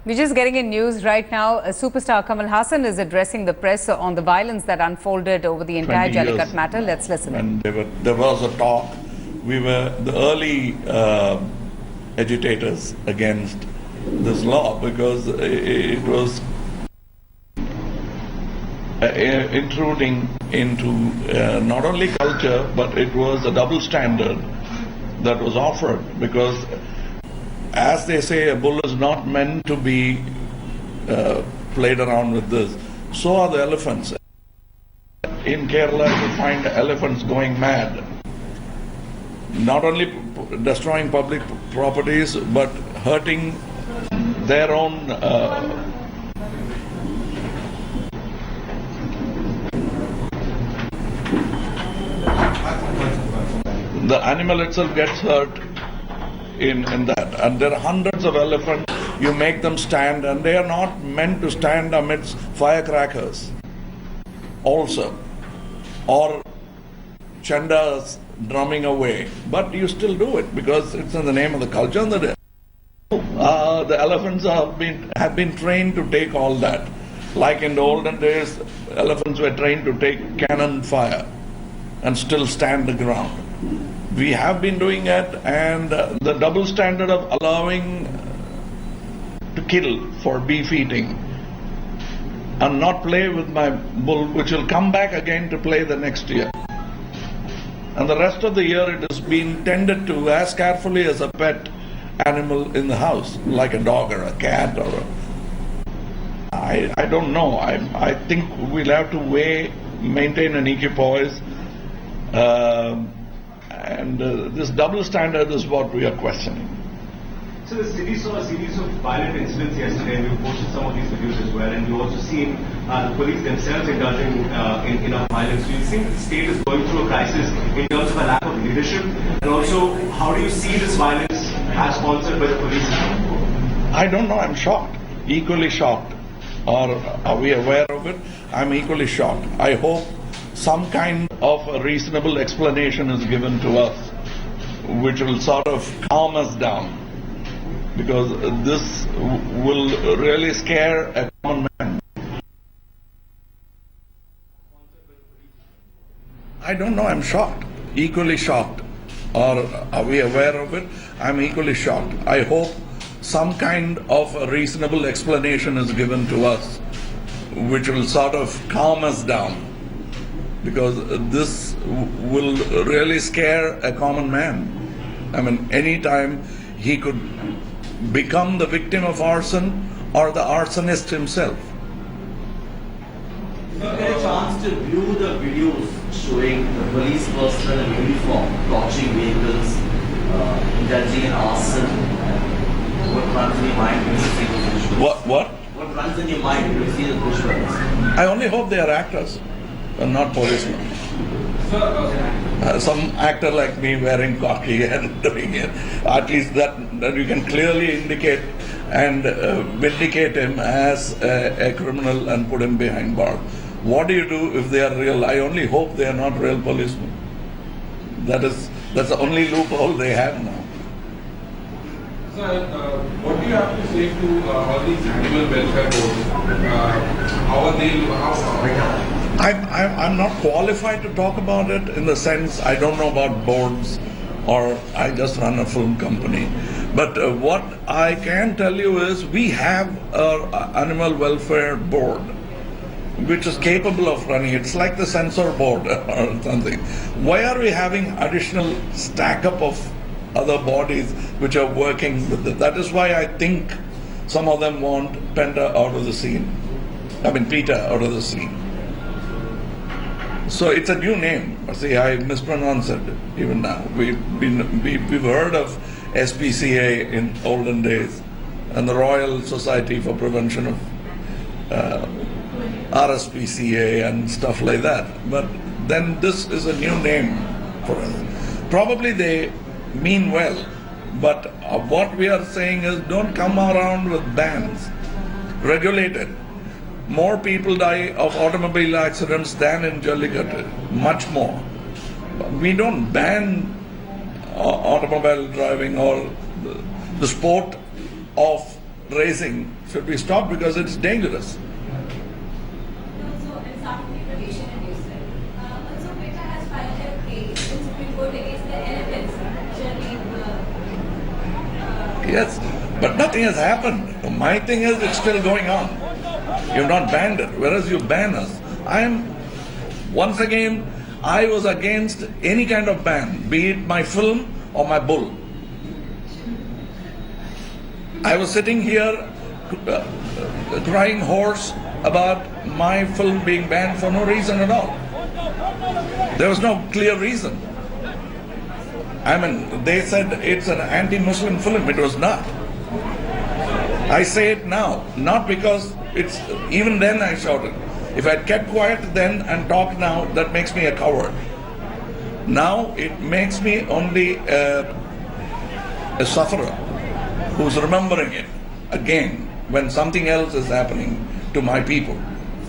We're just getting in news right now. Superstar Kamal Haasan is addressing the press on the violence that unfolded over the entire Jallikattu matter. Let's listen. When there was a talk, we were the early agitators against this law because it was intruding into not only culture, but it was a double standard that was offered, because as they say, a bull is not meant to be played around with this. So are the elephants. In Kerala, you find elephants going mad, not only destroying public properties, but hurting their own the animal itself gets hurt in that. And there are hundreds of elephants. You make them stand, and they are not meant to stand amidst firecrackers also, or chandas drumming away. But you still do it because it's in the name of the culture. And the elephants have been trained to take all that. Like in the olden days, elephants were trained to take cannon fire and still stand the ground. We have been doing it, and the double standard of allowing to kill for beef eating and not play with my bull, which will come back again to play the next year. And the rest of the year it has been tended to as carefully as a pet animal in the house, like a dog or a cat or I don't know. I think we'll have to maintain an equipoise. And this double standard is what we are questioning. So the city saw a series of violent incidents yesterday, and we posted some of these videos as well, and we've also seen the police themselves indulging in violence. Do you think the state is going through a crisis in terms of a lack of leadership? And also, how do you see this violence as sponsored by the police? I don't know. I'm shocked. Equally shocked. Or are we aware of it? I'm equally shocked. I hope some kind of a reasonable explanation is given to us, which will sort of calm us down, because this will really scare a common man. I don't know, I'm shocked, equally shocked. Or are we aware of it? I'm equally shocked. I hope some kind of a reasonable explanation is given to us, which will sort of calm us down, because this will really scare a common man. I mean, anytime he could become the victim of arson or the arsonist himself. Did you get a chance to view the videos showing the police personnel in uniform torching vehicles, indulging in arson? What runs in your mind when you see those visuals? What runs in your mind when you see the visuals? I only hope they are actors and not policemen. Some actor like me wearing khaki and doing it, at least that you can clearly indicate and vindicate him as a criminal and put him behind bars. What do you do if they are real? I only hope they are not real policemen. That's the only loophole they have now. Sir, what do you have to say to all these animal welfare boards? How are they? I'm not qualified to talk about it, in the sense I don't know about boards, or I just run a film company. But what I can tell you is we have an animal welfare board which is capable of running. It's like the censor board or something. Why are we having additional stack up of other bodies which are working with it? That is why I think some of them want Peter out of the scene. So it's a new name. See, I mispronounce it even now. We've heard of SPCA in olden days, and the Royal Society for Prevention of RSPCA and stuff like that. But then this is a new name for us. Probably they mean well, but what we are saying is, don't come around with bans. Regulate it. More people die of automobile accidents than in Jallikattu, much more. We don't ban automobile driving or the sport of raising should be stopped because it's dangerous. Also, in South African and you said, also Meta has filed a case in Supreme Court against the elephants, actually. Yes, but nothing has happened. My thing is it's still going on. You've not banned it, whereas you ban us. Once again, I was against any kind of ban, be it my film or my bull. I was sitting here crying hoarse about my film being banned for no reason at all. There was no clear reason. I mean, they said it's an anti-Muslim film. It was not. I say it now, not because it's, even then I shouted. If I'd kept quiet then and talked now, that makes me a coward. Now it makes me only a sufferer who's remembering it again when something else is happening to my people.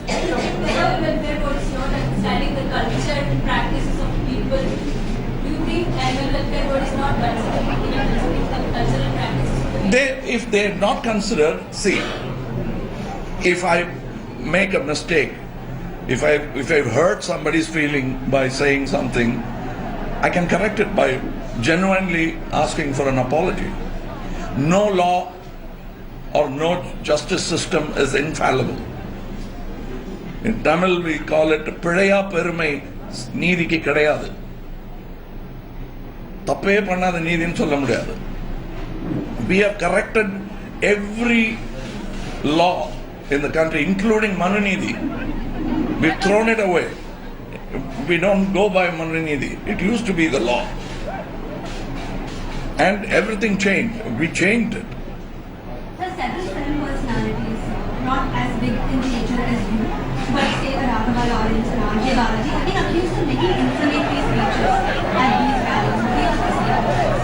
The welfare board is not understanding the culture and practices of people. Do you think animal welfare board is not considering the cultural practices of the people? If they're not considered, see, if I make a mistake, if I've hurt somebody's feeling by saying something, I can correct it by genuinely asking for an apology. No law or no justice system is infallible. In Tamil we call it Pidaya Perumai Needhikku Kedaiyadu. Tappe pannada needhinu solla mudiyadu. We have corrected every law in the country, including Manunidhi. We've thrown it away. We don't go by Manunidhi. It used to be the law. And everything changed. We changed it. There are several film personalities, not as big in nature as you, but say the Raghavan Lawrence and R.J. Balaji have been accused of making inflammatory speeches at these rallies. What do you have to say about this?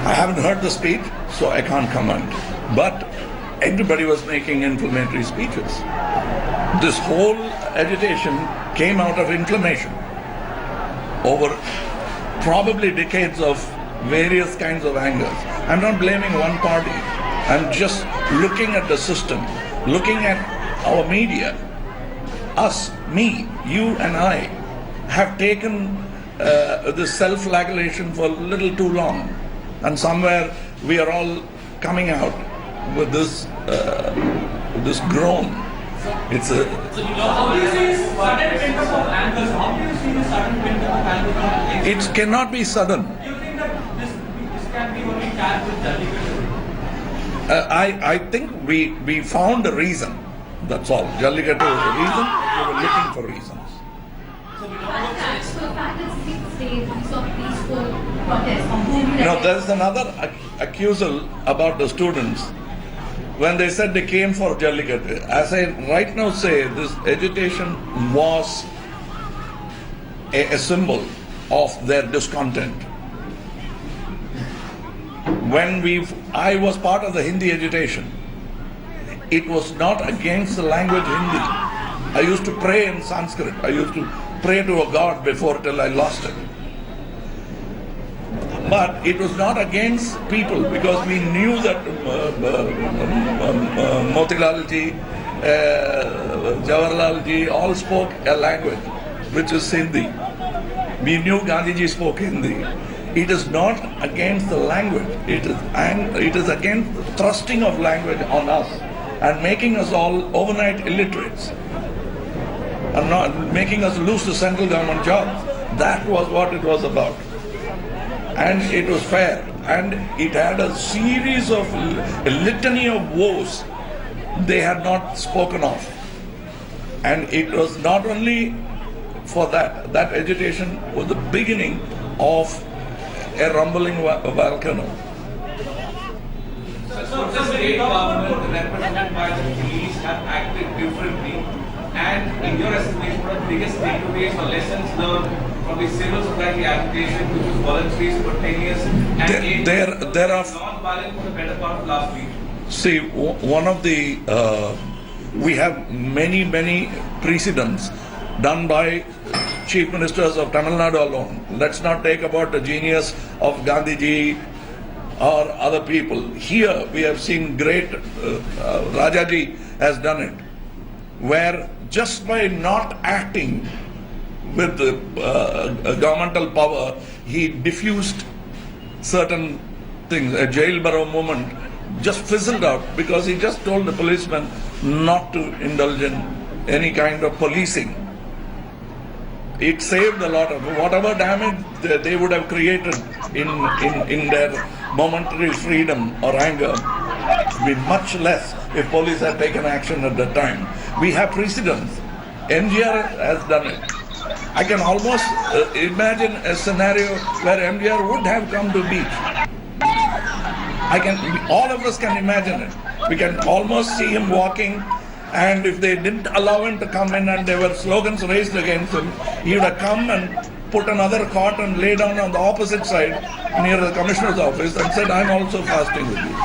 I haven't heard the speech, so I can't comment. But everybody was making inflammatory speeches. This whole agitation came out of inflammation over probably decades of various kinds of angers. I'm not blaming one party. I'm just looking at the system, looking at our media. Us, me, you and I have taken this self-flagellation for a little too long. And somewhere we are all coming out with this groan. It's a... How do you see this sudden pent-up of anger? How do you see this sudden pent-up of anger? It cannot be sudden. Do you think that this can be only tagged with Jallikattu? I think we found a reason. That's all. Jallikattu is a reason. We were looking for reasons. So the fact that 6 days of peaceful protest. Now there's another accusal about the students. When they said they came for Jallikattu, as I right now say, this agitation was a symbol of their discontent. When I was part of the Hindi agitation, it was not against the language Hindi. I used to pray in Sanskrit. I used to pray to a god before till I lost it. But it was not against people because we knew that Motilal ji, Jawaharlal ji all spoke a language which is Hindi. We knew Gandhiji spoke Hindi. It is not against the language. It is against the thrusting of language on us and making us all overnight illiterates and not making us lose the central government jobs. That was what it was about. And it was fair, and it had a series of a litany of woes they had not spoken of. And it was not only for that agitation was the beginning of a rumbling volcano. So the state government represented by the police have acted differently, and in your estimation, what are the biggest takeaways or lessons learned from the civil society agitation, which was voluntary, spontaneous, and there are non-violent for the better part of last week? See, one of the we have many precedents done by chief ministers of Tamil Nadu alone. Let's not take about the genius of Gandhiji or other people. Here we have seen great, Rajaji has done it, where just by not acting with governmental power, he diffused certain things. A jail borough movement just fizzled out because he just told the policemen not to indulge in any kind of policing. It saved a lot of whatever damage they would have created in their momentary freedom or anger. It would be much less if police had taken action at that time. We have precedents. MGR has done it. I can almost imagine a scenario where MGR would have come to beach. All of us can imagine it. We can almost see him walking, and if they didn't allow him to come in and there were slogans raised against him, he would have come and put another cot and lay down on the opposite side near the commissioner's office and said, I'm also fasting with you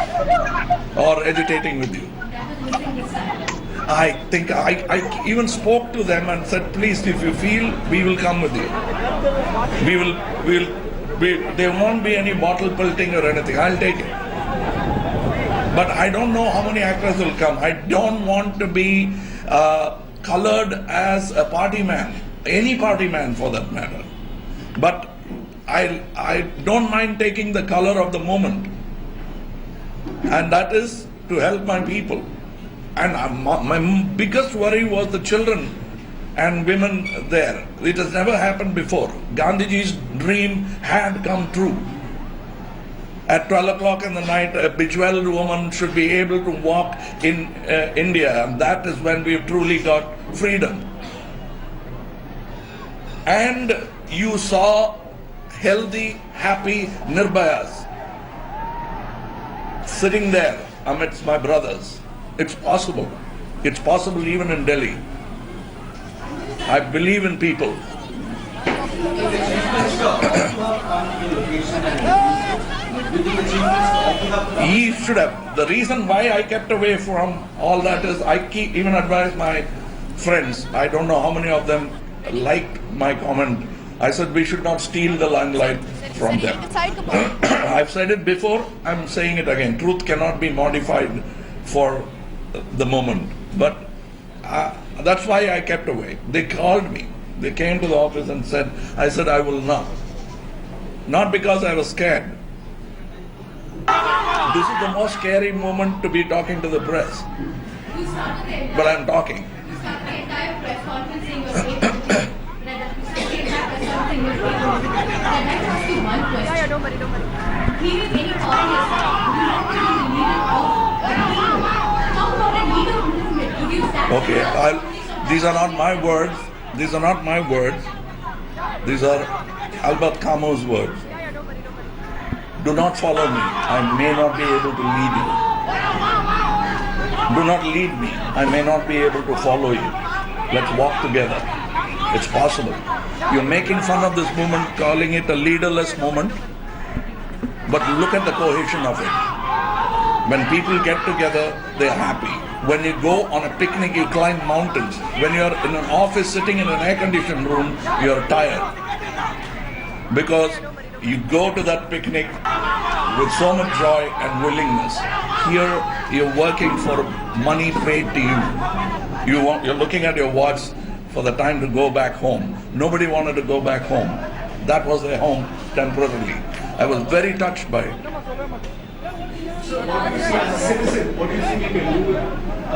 or agitating with you. I think I even spoke to them and said, please, if you feel, we will come with you. There won't be any bottle pelting or anything. I'll take it. But I don't know how many actors will come. I don't want to be colored as a party man, any party man for that matter. But I don't mind taking the color of the moment. And that is to help my people. And my biggest worry was the children and women there. It has never happened before. Gandhiji's dream had come true. At 12 o'clock in the night, a bejeweled woman should be able to walk in India, and that is when we've truly got freedom. And you saw healthy, happy Nirbhayas sitting there amidst my brothers. It's possible. It's possible even in Delhi. I believe in people. He should have. The reason why I kept away from all that is I even advised my friends. I don't know how many of them liked my comment. I said we should not steal the limelight from them. I've said it before, I'm saying it again. Truth cannot be modified for the moment. But that's why I kept away. They called me. They came to the office and said, I said I will not. Not because I was scared. This is the most scary moment to be talking to the press. But I'm talking. You started the entire press conference saying you're able to came back as something you're able to do. I'd like to ask you one question. Yeah, don't worry. Leaving any audience, do you want to be the leader of a movement? How about a leader of a movement? Would you stand Okay, these are not my words. These are not my words. These are Albert Camus' words. Do not follow me. I may not be able to lead you. Do not lead me. I may not be able to follow you. Let's walk together. It's possible. You're making fun of this movement, calling it a leaderless movement. But look at the cohesion of it. When people get together, they're happy. When you go on a picnic, you climb mountains. When you're in an office sitting in an air-conditioned room, you're tired. Because you go to that picnic with so much joy and willingness. Here, you're working for money paid to you. You're looking at your watch for the time to go back home. Nobody wanted to go back home. That was their home temporarily. I was very touched by it. So, what do you see as a citizen? What do you think you can do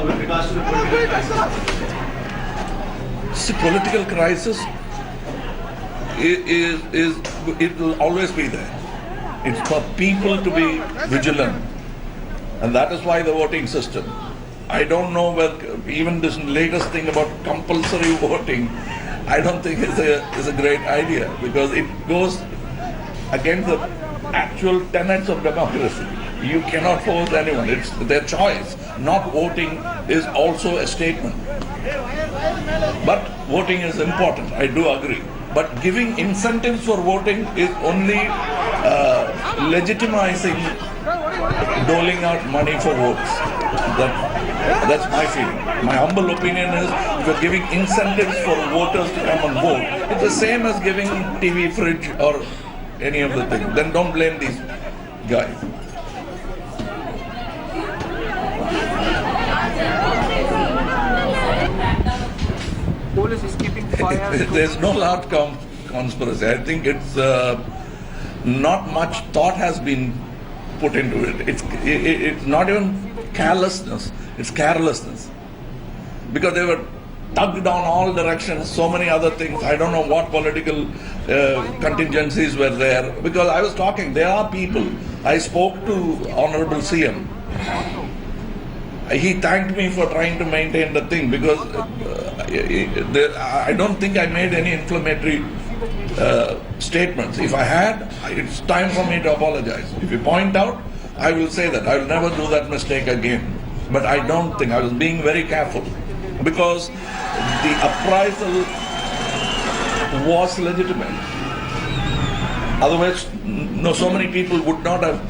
with regards to the political crisis? See, political crisis it will always be there. It's for people to be vigilant, and that is why the voting system. I don't know whether even this latest thing about compulsory voting, I don't think is a great idea because it goes against the actual tenets of democracy. You cannot force anyone. It's their choice. Not voting is also a statement. But voting is important. I do agree. But giving incentives for voting is only legitimizing doling out money for votes. That's my feeling. My humble opinion is if you're giving incentives for voters to come and vote, it's the same as giving TV, fridge or any of the things. Then don't blame these guys. Police is keeping fire. There's no large conspiracy. I think it's not much thought has been put into it. It's not even carelessness. It's carelessness. Because they were tugged down all directions, so many other things. I don't know what political contingencies were there. Because I was talking, there are people. I spoke to Honorable CM. He thanked me for trying to maintain the thing because I don't think I made any inflammatory statements. If I had, it's time for me to apologize. If you point out, I will say that. I will never do that mistake again. But I don't think, I was being very careful because the uprisal was legitimate. Otherwise, no, so many people would not have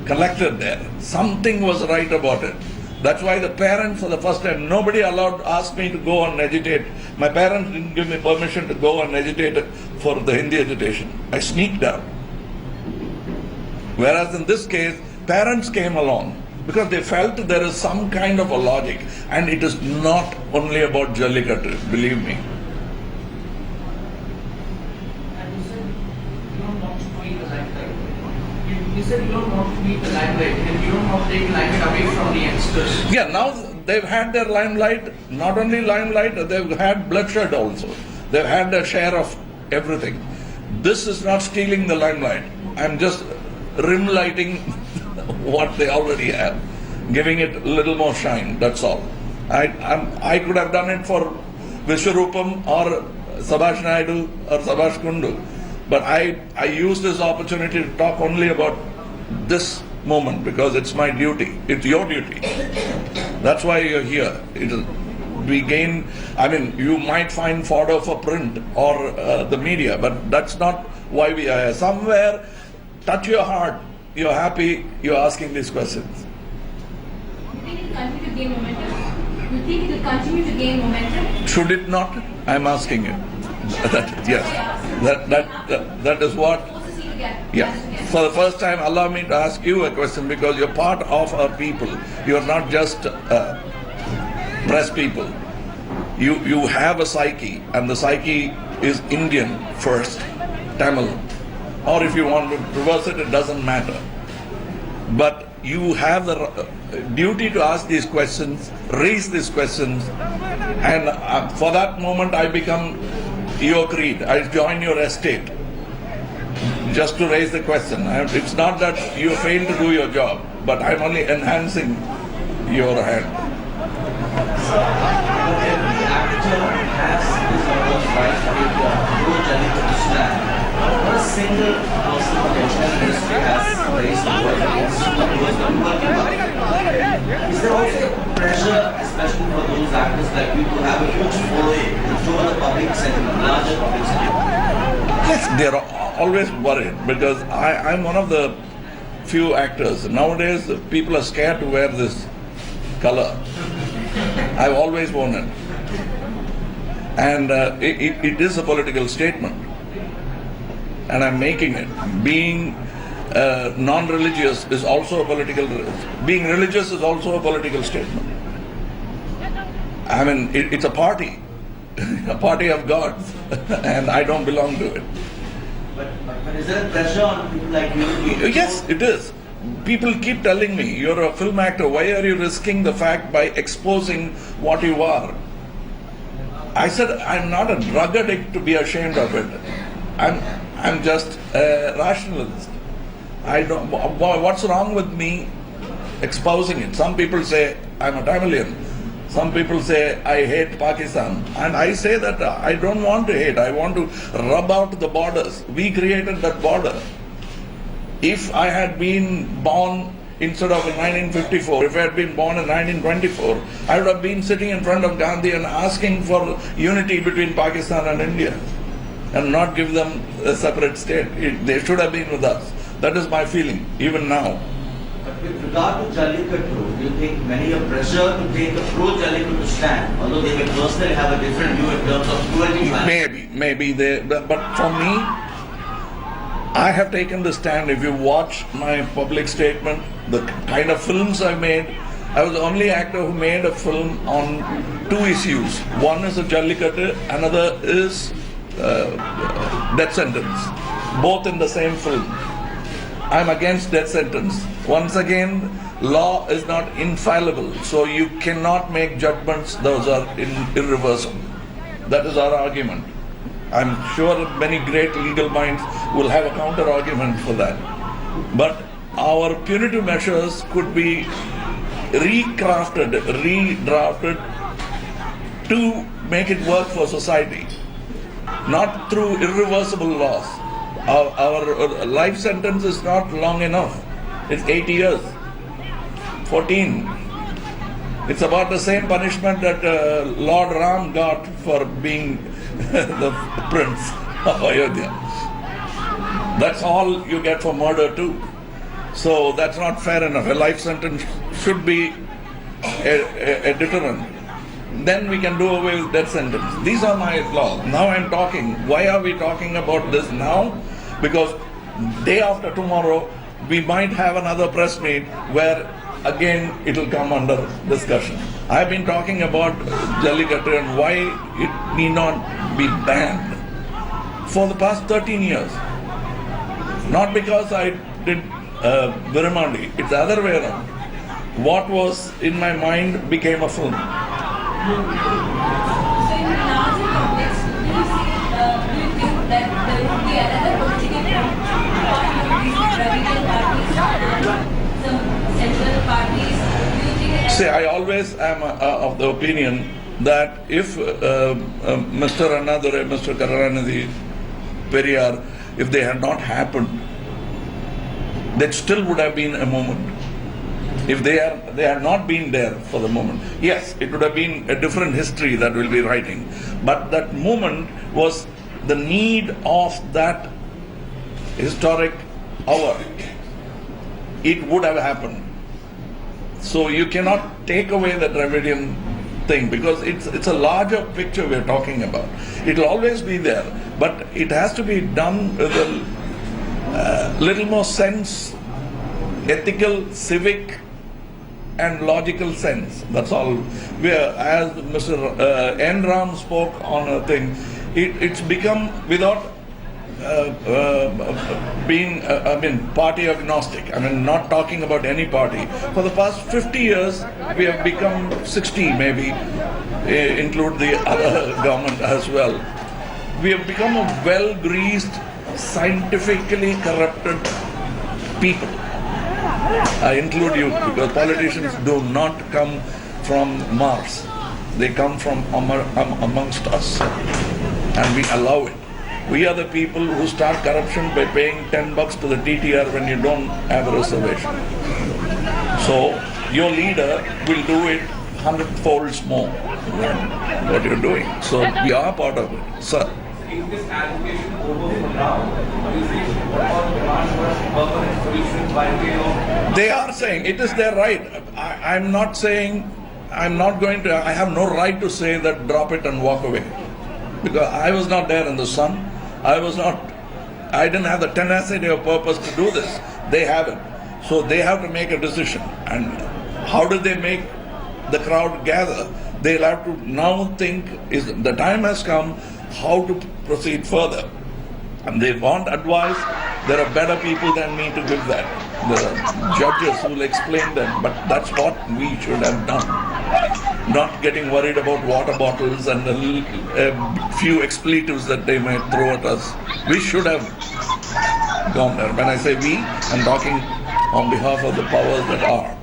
collected there. Something was right about it. That's why the parents, for the first time, nobody asked me to go and agitate. My parents didn't give me permission to go and agitate for the Hindi agitation. I sneaked out. Whereas in this case, parents came along because they felt there is some kind of a logic, and it is not only about Jallikattu, believe me. You said you don't want to meet the limelight and you don't want to take limelight away from the youngsters. Yeah, now they've had their limelight, not only limelight, they've had bloodshed also. They've had their share of everything. This is not stealing the limelight. I'm just rim lighting what they already have, giving it a little more shine, that's all. I could have done it for Vishwarupam or Subhash Naidu or Subhash Kundu. But I use this opportunity to talk only about this moment because it's my duty. It's your duty. That's why you're here. We gain, I mean, you might find fodder for print or the media, but that's not why we are here. Somewhere, touch your heart. You're happy, you're asking these questions. You think it will continue to gain momentum? You think it will continue to gain momentum? Should it not? I'm asking you. Yes. That is what. Yeah. For the first time, allow me to ask you a question because you're part of our people. You're not just press people. You have a psyche, and the psyche is Indian first, Tamil. Or if you want to reverse it, it doesn't matter. But you have the duty to ask these questions, raise these questions, and for that moment I become your creed. I join your estate just to raise the question. It's not that you fail to do your job, but I'm only enhancing your hand. Every actor has his or her right to take a pro-Jallikattu stand. Not a single person from the engineering industry has raised the voice against what you are working on. Is there also pressure, especially for those actors like you, to have a huge following to show the public sentiment, larger public sentiment? Yes, they're always worried because I'm one of the few actors. Nowadays, people are scared to wear this color. I've always worn it. And it is a political statement. And I'm making it. Being non-religious is also a political, being religious is also a political statement. I mean, it's a party, a party of gods, and I don't belong to it. But is there pressure on people like you? Yes, it is. People keep telling me, you're a film actor, why are you risking the fact by exposing what you are? I said, I'm not a drug addict to be ashamed of it. I'm just a rationalist. What's wrong with me exposing it? Some people say I'm a Tamilian. Some people say I hate Pakistan. And I say that I don't want to hate. I want to rub out the borders. We created that border. If I had been born instead of in 1954, if I had been born in 1924, I would have been sitting in front of Gandhi and asking for unity between Pakistan and India and not give them a separate state. They should have been with us. That is my feeling, even now. But with regard to Jallikattu, do you think many are pressure to take a pro-Jallikattu stand, although they may personally have a different view in terms of cruelty? Maybe they, but for me, I have taken the stand. If you watch my public statement, the kind of films I made, I was the only actor who made a film on two issues. One is a Jallikattu, another is death sentence. Both in the same film. I'm against death sentence. Once again, law is not infallible, so you cannot make judgments those are irreversible. That is our argument. I'm sure that many great legal minds will have a counter argument for that. But our punitive measures could be recrafted, redrafted to make it work for society, not through irreversible laws. Our life sentence is not long enough. It's 8 years, 14. It's about the same punishment that Lord Ram got for being the prince of Ayodhya. That's all you get for murder too. So that's not fair enough. A life sentence should be a deterrent. Then we can do away with death sentence. These are my laws. Now I'm talking. Why are we talking about this now? Because day after tomorrow, we might have another press meet where again it will come under discussion. I've been talking about Jallikattu and why it need not be banned for the past 13 years. Not because I did Viramandi, it's the other way around. What was in my mind became a film. So in the larger context, do you think that there would be another political party of these radical parties and some central parties? Do you think that... See, I always am of the opinion that if Mr. Annadure, Mr. Karuranidhi, Periyar, if they had not happened, that still would have been a moment. If they had not been there for the moment, yes, it would have been a different history that we'll be writing. But that moment was the need of that historic hour. It would have happened. So you cannot take away the Dravidian thing because it's a larger picture we're talking about. It will always be there, but it has to be done with a little more sense, ethical, civic, and logical sense. That's all. As Mr. N. Ram spoke on a thing, it's become without being, party agnostic. Not talking about any party. For the past 50 years, we have become 60 maybe, include the other government as well. We have become a well-greased, scientifically corrupted people. I include you because politicians do not come from Mars. They come from amongst us and we allow it. We are the people who start corruption by paying $10 to the TTR when you don't have a reservation. So your leader will do it 100 folds more than what you're doing. So we are part of it, sir. Is this allocation over for now? Is this what all demand for a permanent solution by way of... They are saying it is their right. I'm not saying, I have no right to say that drop it and walk away. Because I was not there in the sun. I didn't have the tenacity or purpose to do this. They have it. So they have to make a decision. And how do they make the crowd gather? They'll have to now think, the time has come, how to proceed further. And they want advice. There are better people than me to give that. There are judges who will explain them, but that's what we should have done. Not getting worried about water bottles and a few expletives that they might throw at us. We should have gone there. When I say we, I'm talking on behalf of the powers that are.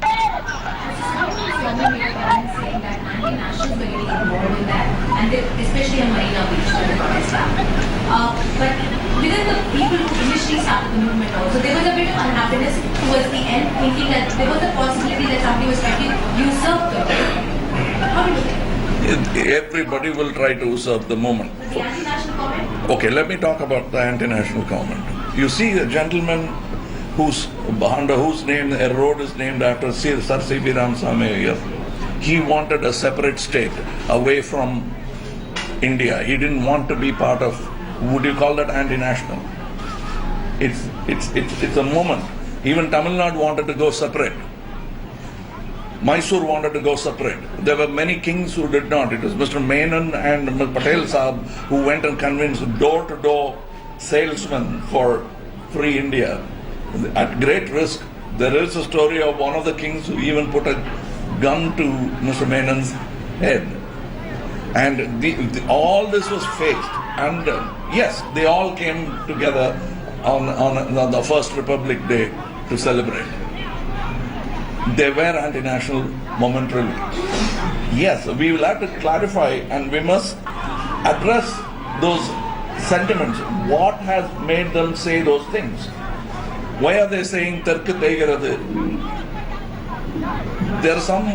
Swami made a comment saying that anti-nationals were getting involved in that, and especially on Marina Beach when the protest happened. But within the people who initially started the movement also, there was a bit of unhappiness towards the end, thinking that there was a possibility that somebody was trying to usurp the moment. How do you think? Everybody will try to usurp the moment. But the anti-national comment? Okay, let me talk about the anti-national comment. You see a gentleman under whose name a road is named after Sir C.V. Ramasamy Iyer. He wanted a separate state away from India. He didn't want to be part of, would you call that anti-national? It's a moment. Even Tamil Nadu wanted to go separate. Mysore wanted to go separate. There were many kings who did not. It was Mr. Menon and Mr. Patel Saab who went and convinced door-to-door salesmen for free India. At great risk, there is a story of one of the kings who even put a gun to Mr. Menon's head. And all this was faked. And yes, they all came together on the first Republic Day to celebrate. They were anti-national momentarily. Yes, we will have to clarify and we must address those sentiments. What has made them say those things? Why are they saying Tarku Tegaradu? There is some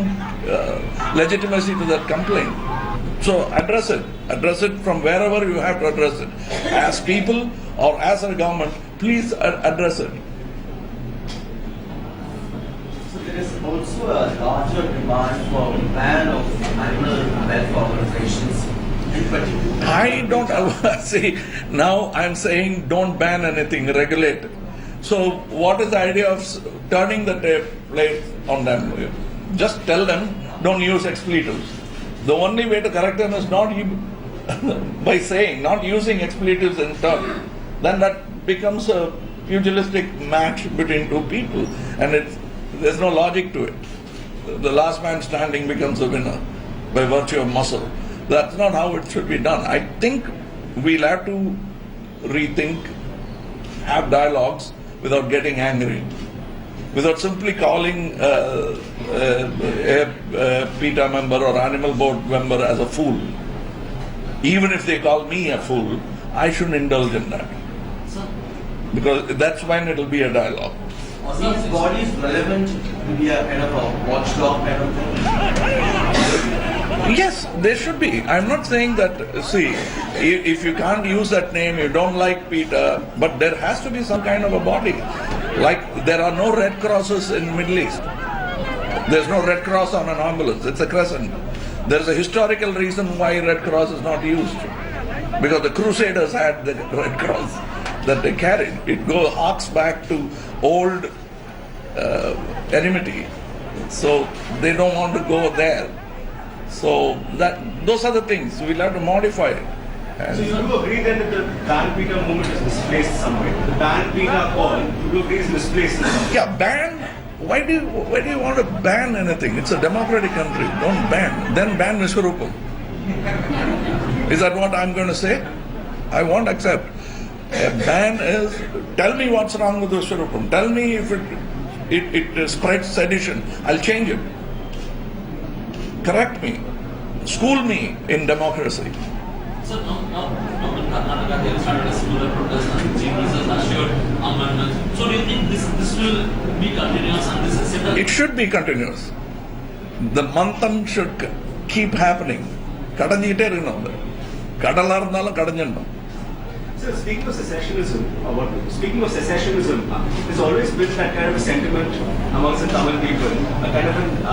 legitimacy to that complaint. So address it. Address it from wherever you have to address it. As people or as a government, please address it. There is also a larger demand for ban of animal welfare organizations in particular. I don't see. Now I'm saying don't ban anything, regulate. So what is the idea of turning the tape on them? Just tell them don't use expletives. The only way to correct them is not by saying, not using expletives in turn. Then that becomes a pugilistic match between two people, and there's no logic to it. The last man standing becomes a winner by virtue of muscle. That's not how it should be done. I think we'll have to rethink, have dialogues without getting angry, without simply calling a PETA member or animal board member as a fool. Even if they call me a fool, I shouldn't indulge in that. Because that's when it'll be a dialogue. Are these bodies relevant to be a kind of a watchdog kind of thing? Yes, they should be. I'm not saying that, see, if you can't use that name, you don't like PETA, but there has to be some kind of a body. Like there are no Red Crosses in Middle East. There's no Red Cross on an ambulance. It's a crescent. There's a historical reason why Red Cross is not used. Because the Crusaders had the Red Cross that they carried. It harks back to old enmity. So they don't want to go there. So those are the things. We'll have to modify it. So you do agree then that the ban PETA movement is misplaced somewhere? The ban PETA call, you do agree is misplaced in some way? Yeah, ban. Why do you want to ban anything? It's a democratic country. Don't ban. Then ban Vishwarupam. Is that what I'm going to say? I won't accept. A ban is, tell me what's wrong with Vishwarupam. Tell me if it spreads sedition. I'll change it. Correct me. School me in democracy. So now in Karnataka they have started a similar protest and chief ministers assured amendments. So do you think this will be continuous and this is similar? It should be continuous. The mantram should keep happening. Kadanjite irunnu. Kadala irundhalum kadanjannum. So speaking of secessionism, there's always been that kind of a sentiment amongst the Tamil people, a kind of an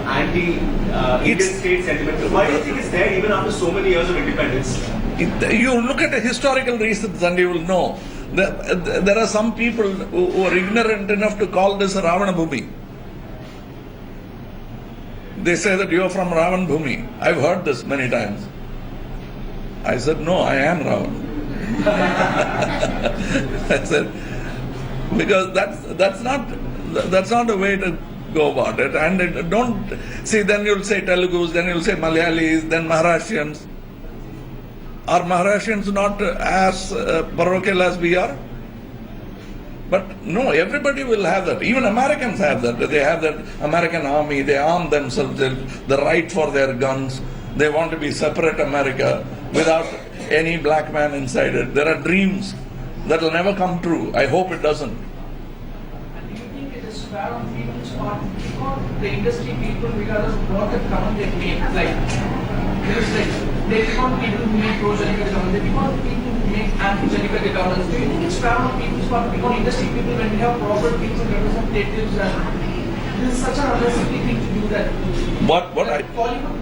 anti-Indian state sentiment. Why do you think it's there even after so many years of independence? You look at the historical reasons and you will know. There are some people who are ignorant enough to call this Ravana Bhumi. They say that you are from Ravan Bhumi. I've heard this many times. I said, no, I am Ravan. I said, because that's not the way to go about it. And don't see. Then you'll say Telugus, then you'll say Malayalis, then Maharashtrians. Are Maharashtrians not as parochial as we are? But no, everybody will have that. Even Americans have that. They have that American army. They arm themselves. The right for their guns. They want to be separate America without any black man inside it. There are dreams that will never come true. I hope it doesn't. And do you think it is fair on people's part? Because the industry people, regardless of what the comment they make, like, they want people who make pro-Jallikattu government, they want people who make anti-Jallikattu governments. Do you think it's fair on people's part? Because industry people, when we have proper people, representatives, and this is such an unnecessary thing to do that. Bollywood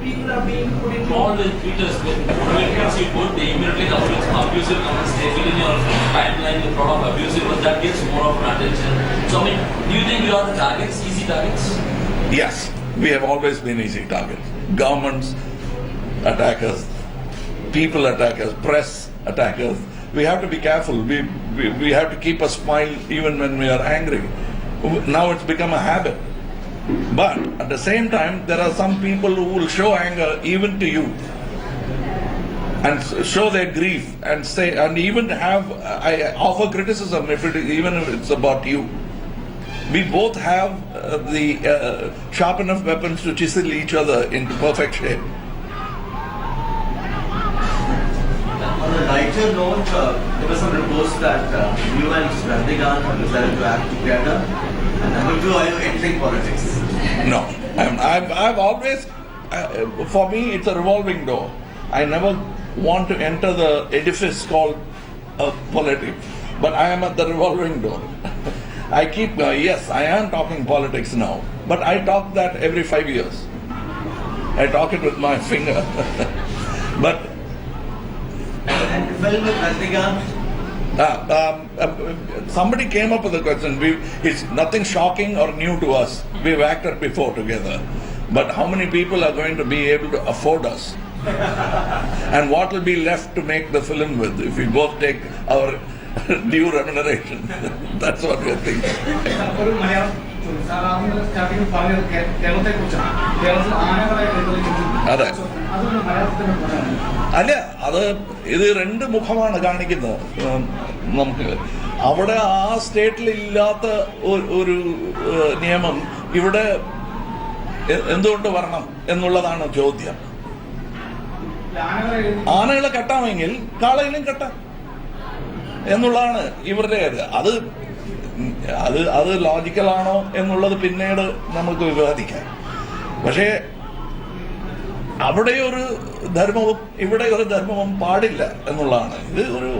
people are being put in all the tweeters, when you put the immediately abusive comments, they fill in your timeline with a lot of abusive, but that gets more of an attention. So I mean, do you think you are the targets, easy targets? Yes. We have always been easy targets. Governments attack us, people attack us, press attack us. We have to be careful. We have to keep a smile even when we are angry. Now it's become a habit. But at the same time, there are some people who will show anger even to you and show their grief and say, and even have, I offer criticism even if it's about you. We both have the sharp enough weapons to chisel each other into perfect shape. On a lighter note, there were some reports that you and Rajnikanth have decided to act together. And number two, are you entering politics? No, I've always, for me, it's a revolving door. I never want to enter the edifice called politics, but I am at the revolving door. I keep, yes, I am talking politics now, but I talk that every 5 years. I talk it with my finger. But And film with Rajnikanth? Somebody came up with a question. It's nothing shocking or new to us. We've acted before together. But how many people are going to be able to afford us? And what will be left to make the film with if we both take our due remuneration? That's what we're thinking. അതെ അല്ല അത് ഇത് രണ്ട് മുഖമാണ് കാണിക്കുന്നത് നമുക്ക് അവിടെ ആ സ്റ്റേറ്റിൽ ഇല്ലാത്ത ഒരു നിയമം ഇവിടെ എന്തുകൊണ്ട് വരണം എന്നുള്ളതാണ് ചോദ്യം. ആനകളെ കെട്ടാമെങ്കിൽ കാളയിലും കെട്ടാം എന്നുള്ളതാണ് ഇവരുടെ അത് അത് ലോജിക്കലാണോ എന്നുള്ളത് പിന്നീട് നമുക്ക് വിവാദിക്കാം. പക്ഷേ അവിടെ ഒരു ധർമ്മവും ഇവിടെ ഒരു ധർമ്മവും പാടില്ല എന്നുള്ളതാണ്. ഇത് ഒരു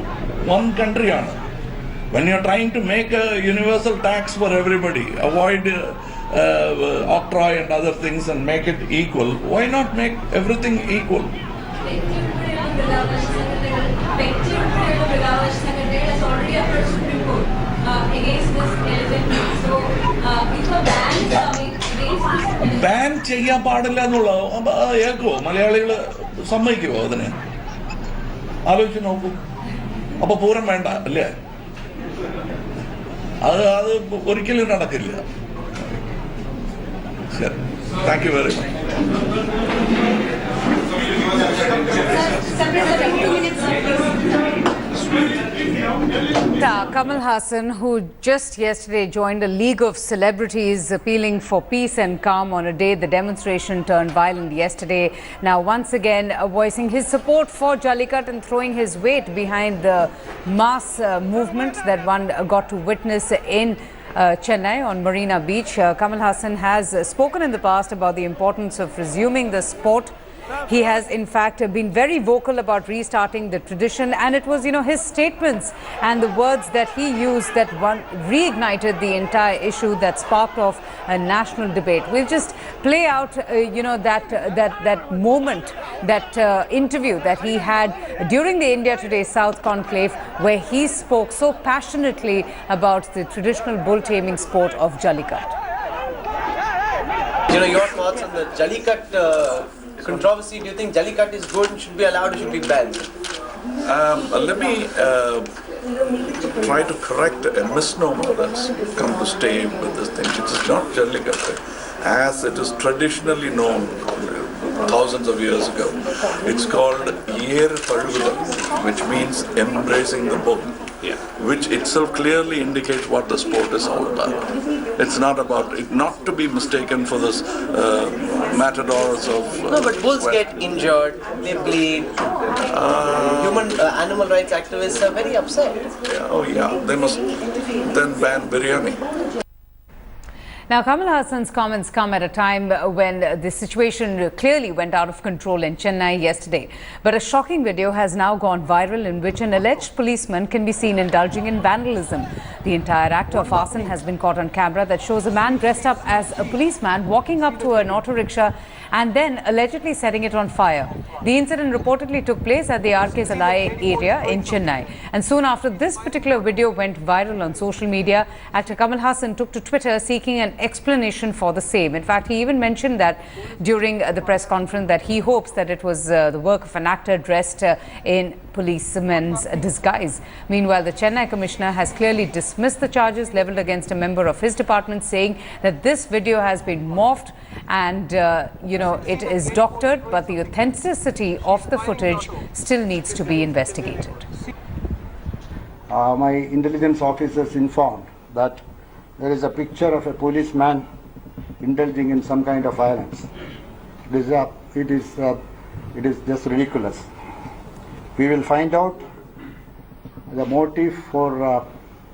one കൺട്രിയാണ്. When you are trying to make a universal tax for everybody, avoid octroi and other things and make it equal, why not make everything equal? Ban ചെയ്യാൻ പാടില്ല എന്നുള്ളത് ഏക്കുവോ? മലയാളികൾ സമ്മതിക്കുവോ അതിന്? ആലോചിച്ച് നോക്കൂ. അപ്പൊ പൂരം വേണ്ട അല്ലേ? അത് ഒരിക്കലും നടക്കില്ല. ശരി, thank you very much. Kamal Haasan, who just yesterday joined a league of celebrities appealing for peace and calm on a day the demonstration turned violent yesterday, now once again voicing his support for Jallikattu and throwing his weight behind the mass movement that one got to witness in Chennai on Marina Beach. Kamal Haasan has spoken in the past about the importance of resuming the sport. He has in fact been very vocal about restarting the tradition, and it was his statements and the words that he used that reignited the entire issue that sparked off a national debate. We'll just play out that moment, that interview that he had during the India Today South conclave, where he spoke so passionately about the traditional bull taming sport of Jallikattu. Your thoughts on the Jallikattu controversy? Do you think Jallikattu is good and should be allowed or should be banned? Let me try to correct a misnomer that's come to stay with this thing. It is not Jallikattu as it is traditionally known thousands of years ago. It's called Yer Palugula, which means embracing the bull. Which itself clearly indicates what the sport is all about. It's not about it, not to be mistaken for this matadors of. No, but bulls get injured, they bleed. Animal rights activists are very upset. Oh yeah, they must then ban biryani. Now, Kamal Haasan's comments come at a time when the situation clearly went out of control in Chennai yesterday. But a shocking video has now gone viral in which an alleged policeman can be seen indulging in vandalism. The entire act of arson has been caught on camera that shows a man dressed up as a policeman walking up to an auto rickshaw and then allegedly setting it on fire. The incident reportedly took place at the RK Salai area in Chennai. And soon after this particular video went viral on social media, actor Kamal Haasan took to Twitter seeking an explanation for the same. In fact, he even mentioned that during the press conference that he hopes that it was the work of an actor dressed in policeman's disguise. Meanwhile, the Chennai commissioner has clearly dismissed the charges leveled against a member of his department, saying that this video has been morphed and, it is doctored, but the authenticity of the footage still needs to be investigated. My intelligence officers informed that there is a picture of a policeman indulging in some kind of violence. It is just ridiculous. We will find out the motive for.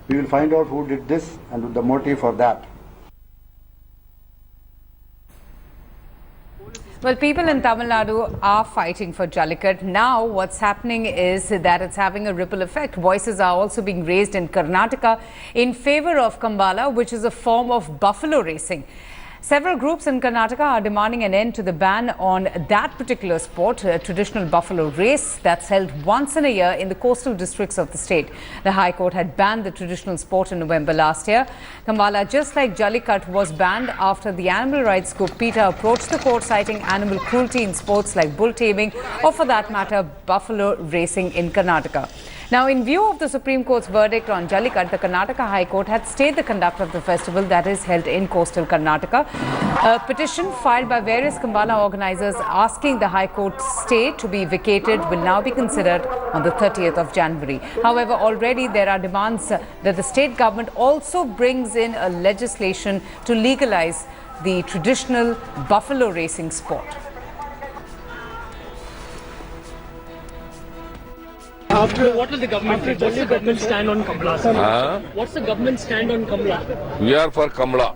We will find out who did this and the motive for that. Well, people in Tamil Nadu are fighting for Jallikattu. Now, what's happening is that it's having a ripple effect. Voices are also being raised in Karnataka in favor of Kambala, which is a form of buffalo racing. Several groups in Karnataka are demanding an end to the ban on that particular sport, a traditional buffalo race that's held once in a year in the coastal districts of the state. The High Court had banned the traditional sport in November last year. Kambala, just like Jallikattu, was banned after the animal rights group PETA approached the court citing animal cruelty in sports like bull taming or, for that matter, buffalo racing in Karnataka. Now, in view of the Supreme Court's verdict on Jallikattu, the Karnataka High Court had stayed the conduct of the festival that is held in coastal Karnataka. A petition filed by various Kambala organizers asking the High Court's stay to be vacated will now be considered on the 30th of January. However, already there are demands that the state government also brings in a legislation to legalize the traditional buffalo racing sport. What will the government do? What's the government stand on Kamala? What's the government stand on Kamala? We are for Kamala.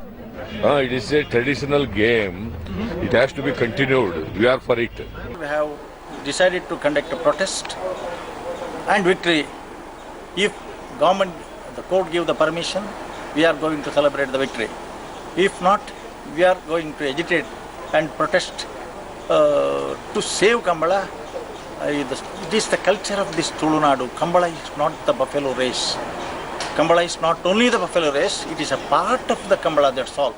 It is a traditional game. It has to be continued. We are for it. We have decided to conduct a protest and victory. If the court give the permission, we are going to celebrate the victory. If not, we are going to agitate and protest to save Kamala. It is the culture of this Tamil Nadu. Kambala is not the buffalo race. Kambala is not only the buffalo race, it is a part of the Kambala, that's all.